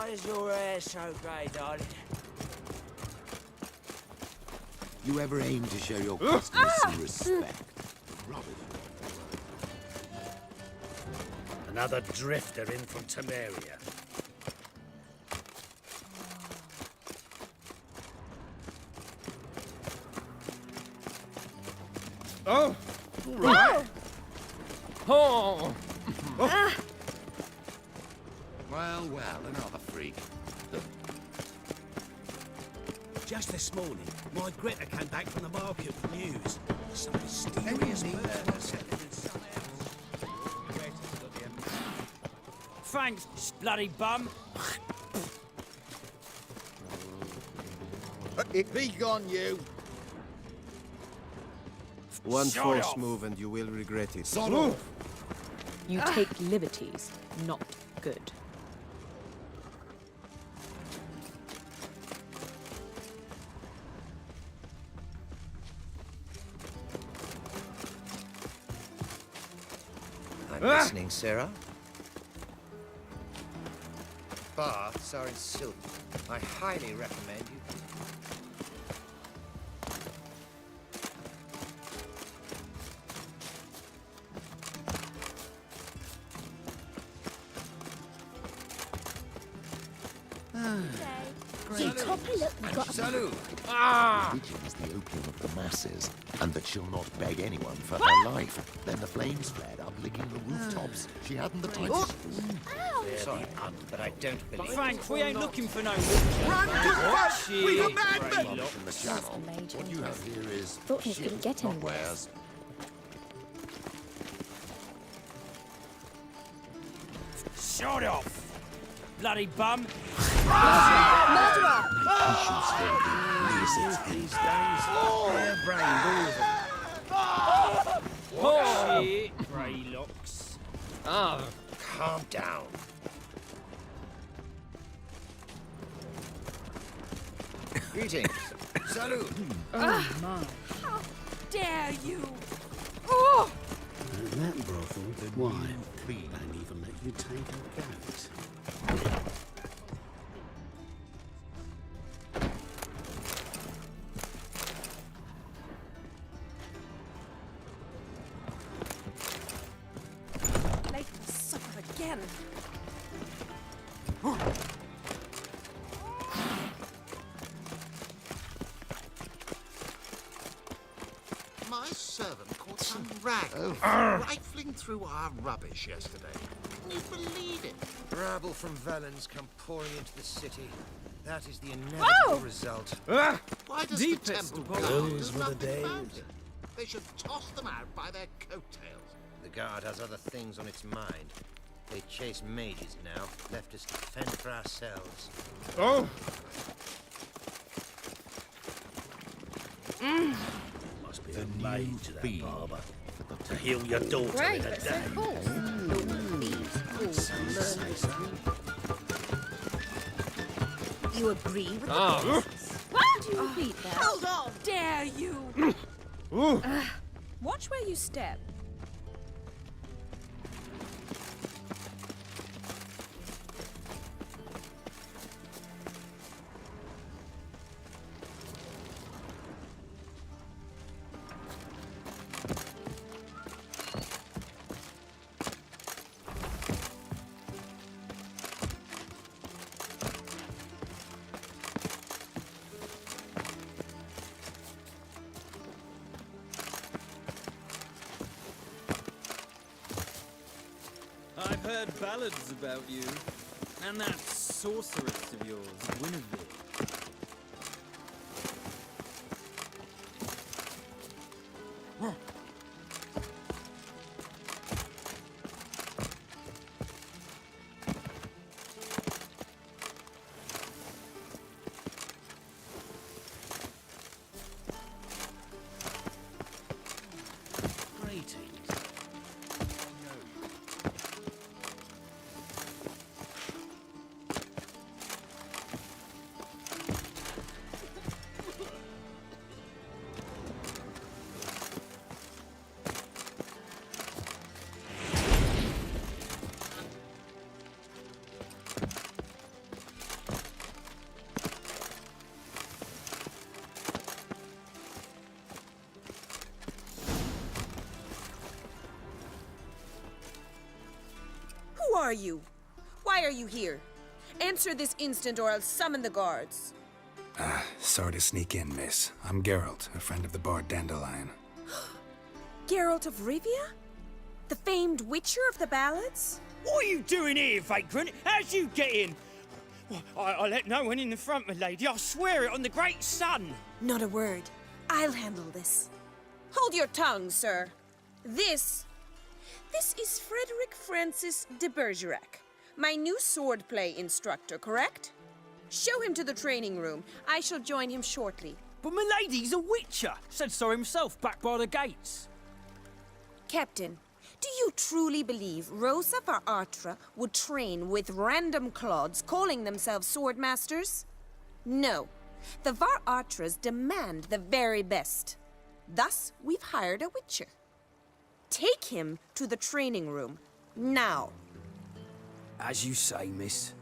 Speaker 11: Why is your hair so grey, darling?
Speaker 6: You ever aim to show your customers some respect? Rubbish.
Speaker 11: Another drifter in from Temeria.
Speaker 8: Oh! All right. Oh!
Speaker 6: Well, another freak.
Speaker 11: Just this morning, my Greta came back from the market with news. Some mysterious murder happening in some house.
Speaker 13: Thanks, bloody bum.
Speaker 6: Be gone, you!
Speaker 20: One
Speaker 13: Shut
Speaker 20: false
Speaker 13: off.
Speaker 20: move and you will regret it.
Speaker 19: You take liberties. Not good.
Speaker 17: I'm listening, Sarah. Baths are in silk. I highly recommend you.
Speaker 6: Salud!
Speaker 8: Religion is the opium of the masses, and that she'll not beg anyone for her life. Then the flames flared up, licking the rooftops. She hadn't the time to scream.
Speaker 17: Sorry, but I don't believe it.
Speaker 13: Frank, we ain't looking for no
Speaker 6: Run to us! We've a madman!
Speaker 8: In the channel. What you have here is
Speaker 14: Thought things couldn't get
Speaker 8: not
Speaker 14: anywhere.
Speaker 8: wares.
Speaker 13: Shut off, bloody bum.
Speaker 8: Patience, these days.
Speaker 13: Oh, shit, grey locks.
Speaker 17: Calm down. Greetings. Salud.
Speaker 9: My.
Speaker 15: How dare you?
Speaker 11: And that brothel, why? They don't even let you take a goat.
Speaker 15: Make them suffer again.
Speaker 8: My servant caught some rags rifling through our rubbish yesterday. Can you believe it?
Speaker 17: Rabble from Valens come pouring into the city. That is the inevitable result.
Speaker 8: Why does the
Speaker 13: Deepest
Speaker 8: temple
Speaker 13: of
Speaker 8: guard
Speaker 11: Those
Speaker 8: do
Speaker 11: were the
Speaker 8: nothing about
Speaker 11: days.
Speaker 8: it? They should toss them out by their coattails.
Speaker 17: The guard has other things on its mind. They chase mages now, left us to fend for ourselves.
Speaker 8: Oh!
Speaker 11: Must be a maid to that barber. To heal your daughter
Speaker 7: Great,
Speaker 11: in a
Speaker 7: but so
Speaker 11: day.
Speaker 7: cool. You agree with
Speaker 15: Why do you repeat that? Hold on! Dare you? Watch where you step.
Speaker 18: I've heard ballads about you. And that sorceress of yours, Guinevere.
Speaker 15: are you? Why are you here? Answer this instant or I'll summon the guards.
Speaker 3: Sorry to sneak in, miss. I'm Geralt, a friend of the bard Dandelion.
Speaker 15: Geralt of Rivia? The famed witcher of the ballads?
Speaker 13: What are you doing here, vagrant? How'd you get in? Well, I let no one in the front, my lady. I swear it on the great sun.
Speaker 15: Not a word. I'll handle this. Hold your tongue, sir. This is Frederick Francis de Bergerac, my new swordplay instructor, correct? Show him to the training room. I shall join him shortly.
Speaker 13: But my lady's a witcher. Said so himself back by the gates.
Speaker 15: Captain, do you truly believe Rosa Varatra would train with random clods calling themselves swordmasters? No. The Varatras demand the very best. Thus, we've hired a witcher. Take him to the training room, now.
Speaker 13: As you say, miss.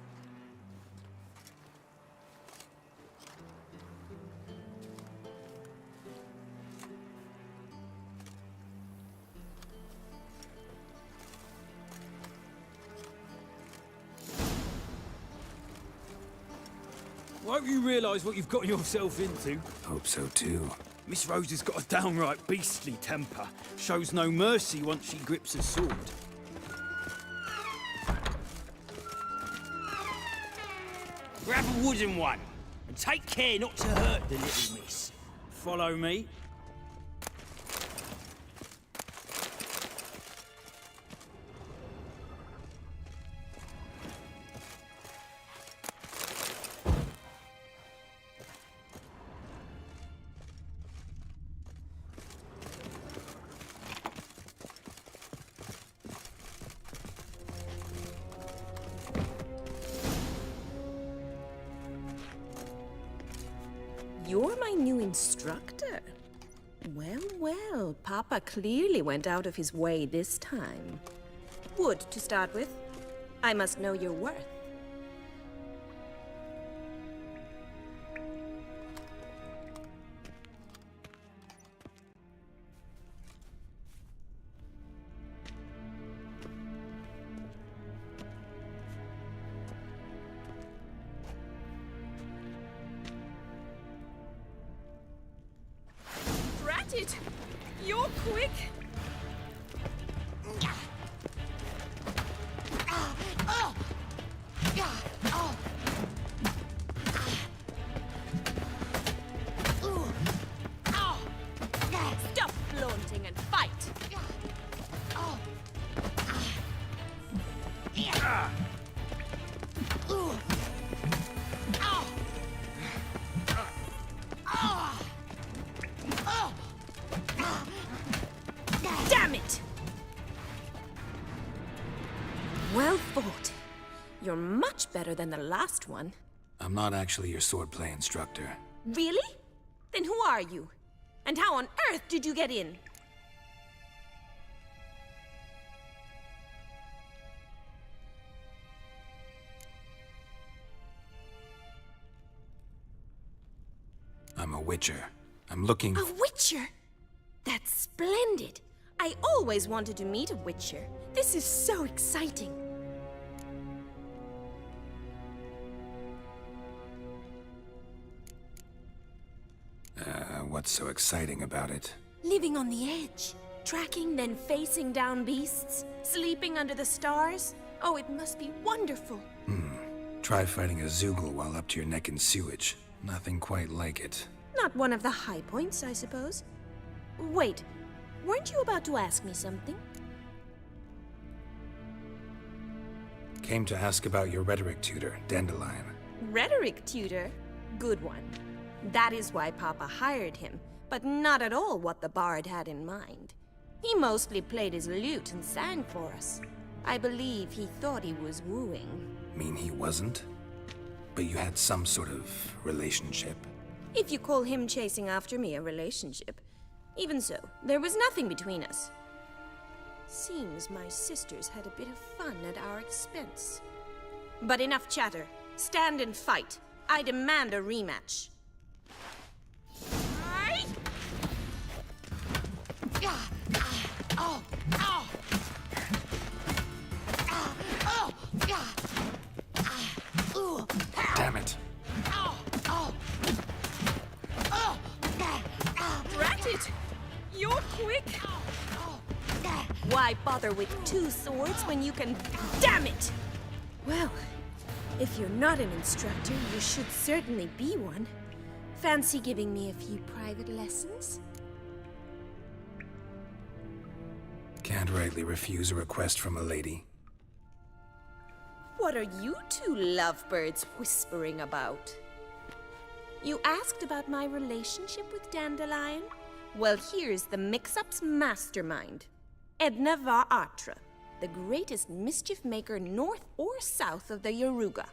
Speaker 13: Won't you realise what you've got yourself into?
Speaker 3: Hope so too.
Speaker 13: Miss Rose has got a downright beastly temper. Shows no mercy once she grips a sword. Grab a wooden one, and take care not to hurt the little miss. Follow me.
Speaker 15: You're my new instructor. Well, well, Papa clearly went out of his way this time. Wood, to start with. I must know your worth. Drat it! You're quick! Stop flaunting and fight! Damn it! Well fought. You're much better than the last one.
Speaker 3: I'm not actually your swordplay instructor.
Speaker 15: Really? Then who are you? And how on earth did you get in?
Speaker 3: I'm a witcher. I'm looking...
Speaker 15: A witcher? That's splendid. I always wanted to meet a witcher. This is so exciting.
Speaker 3: What's so exciting about it?
Speaker 15: Living on the edge. Tracking, then facing down beasts. Sleeping under the stars. Oh, it must be wonderful.
Speaker 3: Try fighting a Zoogle while up to your neck in sewage. Nothing quite like it.
Speaker 15: Not one of the high points, I suppose. Wait, weren't you about to ask me something?
Speaker 3: Came to ask about your rhetoric tutor, Dandelion.
Speaker 15: Rhetoric tutor? Good one. That is why Papa hired him, but not at all what the bard had in mind. He mostly played his lute and sang for us. I believe he thought he was wooing.
Speaker 3: Mean he wasn't? But you had some sort of relationship?
Speaker 15: If you call him chasing after me a relationship. Even so, there was nothing between us. Seems my sisters had a bit of fun at our expense. But enough chatter. Stand and fight. I demand a rematch. it! You're quick! Why bother with 2 swords when you can... Damn it! Well, if you're not an instructor, you should certainly be one. Fancy giving me a few private lessons?
Speaker 3: Can't rightly refuse a request from a lady.
Speaker 15: What are you 2 lovebirds whispering about? You asked about my relationship with Dandelion? Well, here's the mix-up's mastermind. Edna Va Atra, the greatest mischief maker north or south of the Yaruga.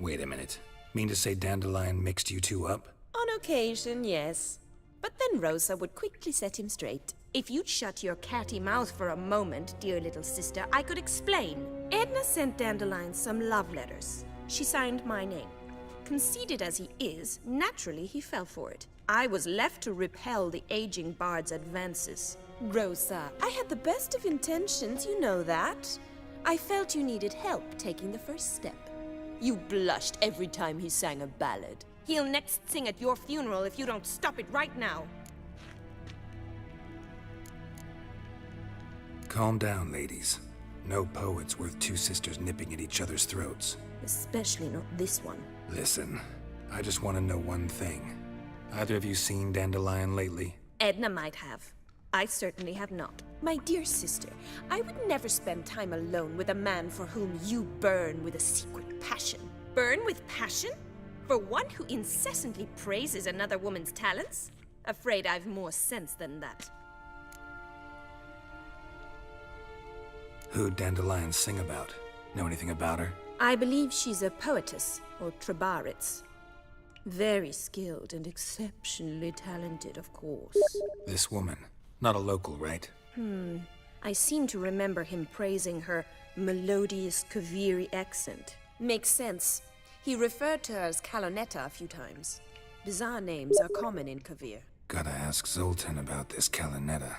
Speaker 3: Wait a minute. Mean to say Dandelion mixed you 2 up?
Speaker 15: On occasion, yes. But then Rosa would quickly set him straight. If you'd shut your catty mouth for a moment, dear little sister, I could explain. Edna sent Dandelion some love letters. She signed my name. Conceited as he is, naturally he fell for it. I was left to repel the aging bard's advances. Rosa, I had the best of intentions, you know that. I felt you needed help taking the first step. You blushed every time he sang a ballad. He'll next sing at your funeral if you don't stop it right now.
Speaker 3: Calm down, ladies. No poet's worth 2 sisters nipping at each other's throats.
Speaker 15: Especially not this one.
Speaker 3: Listen, I just want to know one thing. Either of you seen Dandelion lately?
Speaker 15: Edna might have. I certainly have not. My dear sister, I would never spend time alone with a man for whom you burn with a secret passion. Burn with passion? For one who incessantly praises another woman's talents? Afraid I've more sense than that.
Speaker 3: Who'd Dandelion sing about? Know anything about her?
Speaker 15: I believe she's a poetess, or trebaritz. Very skilled and exceptionally talented, of course.
Speaker 3: This woman. Not a local, right?
Speaker 15: I seem to remember him praising her melodious Kaviri accent. Makes sense. He referred to her as Kalonetta a few times. Bizarre names are common in Kavir.
Speaker 3: Gotta ask Zoltan about this Kalonetta.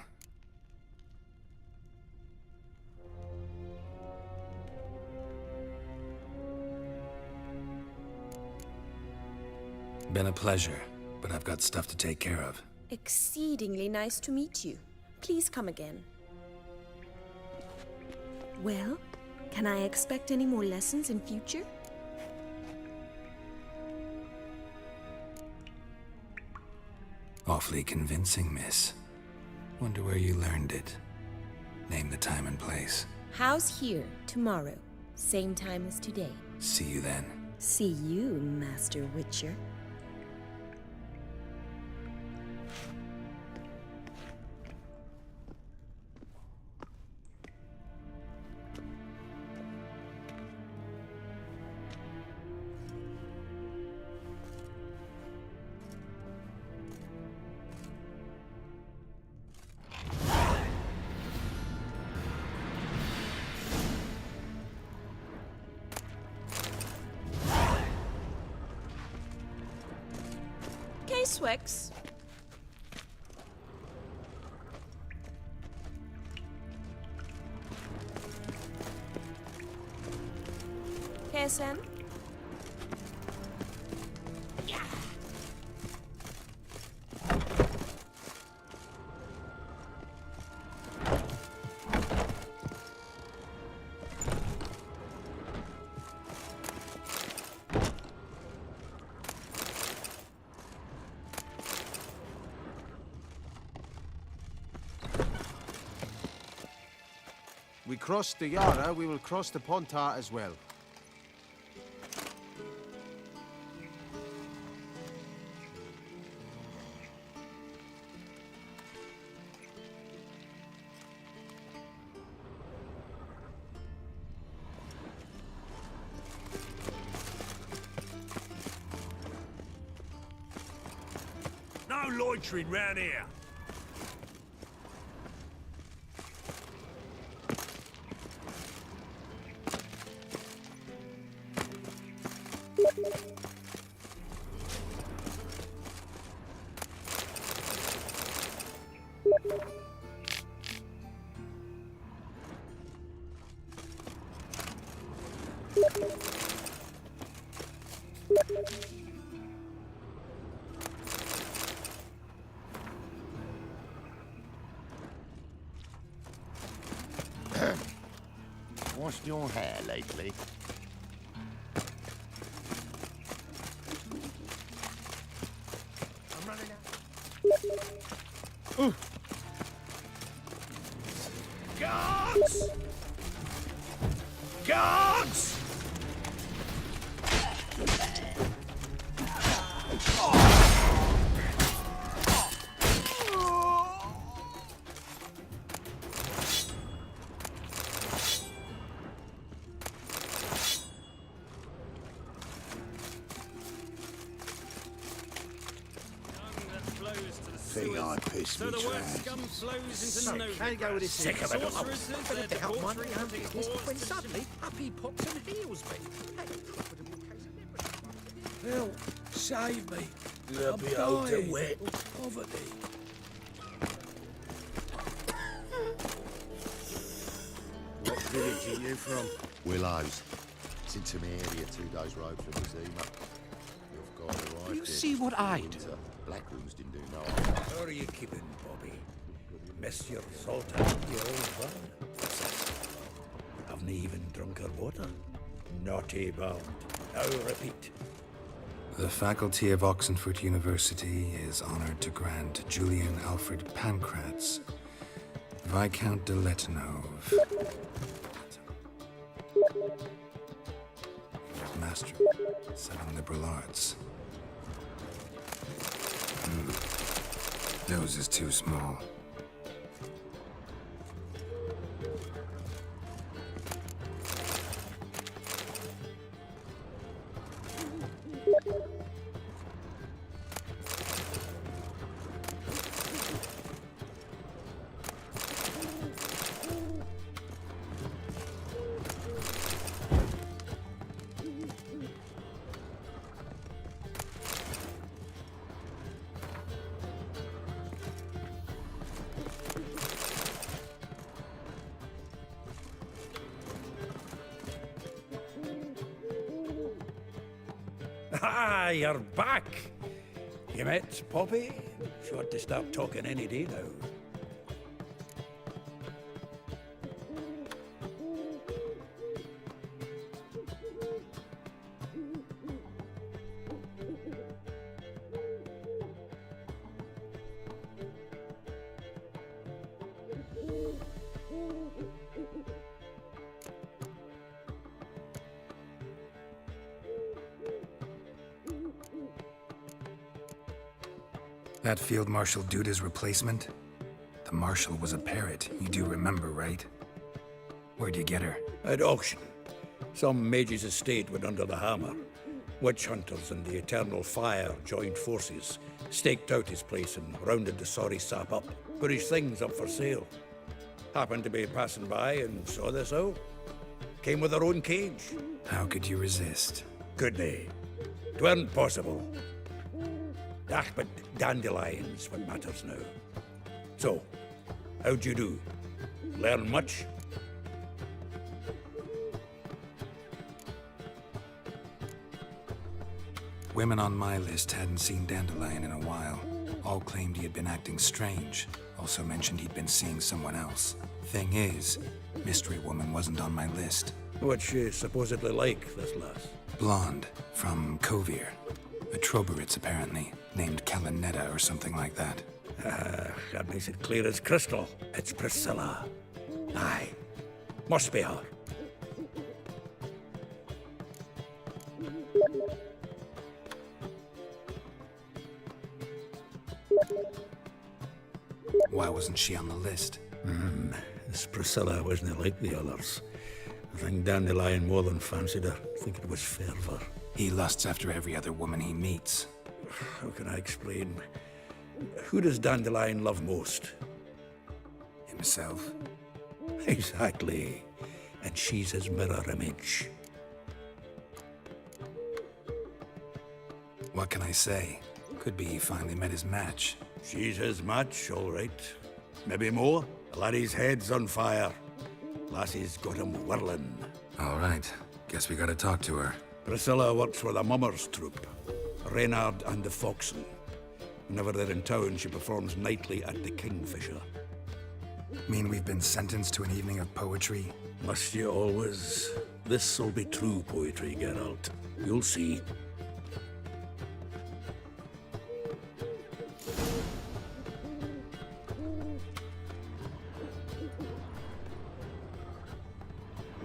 Speaker 3: Been a pleasure, but I've got stuff to take care of.
Speaker 15: Exceedingly nice to meet you. Please come again. Well, can I expect any more lessons in future?
Speaker 3: Awfully convincing, miss. Wonder where you learned it. Name the time and place.
Speaker 15: House here, tomorrow. Same time as today.
Speaker 3: See you then.
Speaker 15: See you, Master Witcher. Swex. Kesen.
Speaker 20: We crossed the Yara, we will cross the Pontar as well.
Speaker 11: No loitering round here.
Speaker 8: Washed your hair lately? I'm running out.
Speaker 2: Guards! Guards!
Speaker 6: Thing I pissed
Speaker 13: So
Speaker 6: me
Speaker 13: the word
Speaker 6: trans.
Speaker 13: scum flows into
Speaker 11: Can't you go with this?
Speaker 6: Sick of it. I'm
Speaker 13: Sorceresses,
Speaker 6: going
Speaker 13: their
Speaker 6: to help money
Speaker 13: debauchery,
Speaker 6: and business
Speaker 13: whores
Speaker 6: when
Speaker 13: to
Speaker 6: suddenly up he pops and heals me. Had a profitable case of liberty.
Speaker 11: Help! Save me!
Speaker 6: The
Speaker 11: I'm
Speaker 6: behold
Speaker 11: dying
Speaker 6: the wit.
Speaker 11: of poverty.
Speaker 6: What village are you from?
Speaker 8: Willows. It's into my area, 2 days' road from Zima. You've got arrived.
Speaker 11: You
Speaker 8: in
Speaker 11: see what I do?
Speaker 8: winter. Black rooms didn't do no harm.
Speaker 2: How are you keeping, Bobby? Miss your Sultan, your old friend? What's this? Haven't even drunk her water? Naughty bound. Now repeat.
Speaker 3: The faculty of Oxenford University is honored to grant Julian Alfred Pancratz, Viscount de Letonov, Master, 7 liberal arts. Nose is too small.
Speaker 2: Ah, you're back. You met Poppy? She ought to start talking any day now.
Speaker 3: That Field Marshal Duda's replacement? The Marshal was a parrot, you do remember, right? Where'd you get her?
Speaker 2: At auction. Some mage's estate went under the hammer. Witch hunters and the Eternal Fire joined forces, staked out his place and rounded the sorry sap up, put his things up for sale. Happened to be passing by and saw this out. Came with her own cage.
Speaker 3: How could you resist?
Speaker 2: Could they? 'Tweren't possible. Ah, but dandelions what matters now. So, how'd you do? Learn much?
Speaker 3: Women on my list hadn't seen Dandelion in a while. All claimed he had been acting strange. Also mentioned he'd been seeing someone else. Thing is, Mystery Woman wasn't on my list.
Speaker 2: What's she supposedly like, this lass?
Speaker 3: Blonde, from Kovir. A Troberitz, apparently, named Kalinetta or something like that.
Speaker 2: That makes it clear as crystal. It's Priscilla. Aye. Must be her.
Speaker 3: Why wasn't she on the list?
Speaker 2: This Priscilla wasn't like the others. I think Dandelion more than fancied her. I think it was fervour.
Speaker 3: He lusts after every other woman he meets.
Speaker 2: How can I explain? Who does Dandelion love most?
Speaker 3: Himself.
Speaker 2: Exactly. And she's his mirror image.
Speaker 3: What can I say? Could be he finally met his match.
Speaker 2: She's his match, all right. Maybe more. The laddie's head's on fire. Lassie's got him whirling.
Speaker 3: All right. Guess we gotta talk to her.
Speaker 2: Priscilla works for the Mummers troupe, Reynard and the Foxen. Whenever they're in town, she performs nightly at the Kingfisher.
Speaker 3: Mean we've been sentenced to an evening of poetry?
Speaker 2: Must you always? This'll be true poetry, Geralt. You'll see.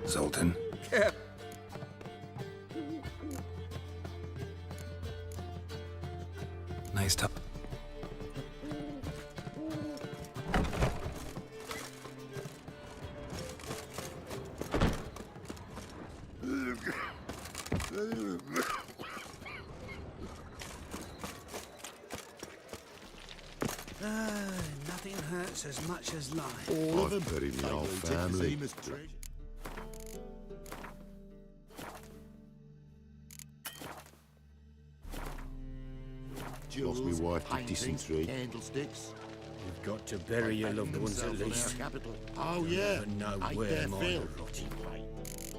Speaker 3: Zoltan?
Speaker 2: Yeah.
Speaker 3: Nice talk.
Speaker 11: Nothing hurts as much as life.
Speaker 6: All of them. Buried the old family. Lost me wife to dysentery. Candlesticks.
Speaker 11: You've got to bury your loved ones at least.
Speaker 6: Oh yeah.
Speaker 11: But no
Speaker 6: Ain't
Speaker 11: where
Speaker 6: there
Speaker 11: my
Speaker 6: Phil?
Speaker 11: rotting plate.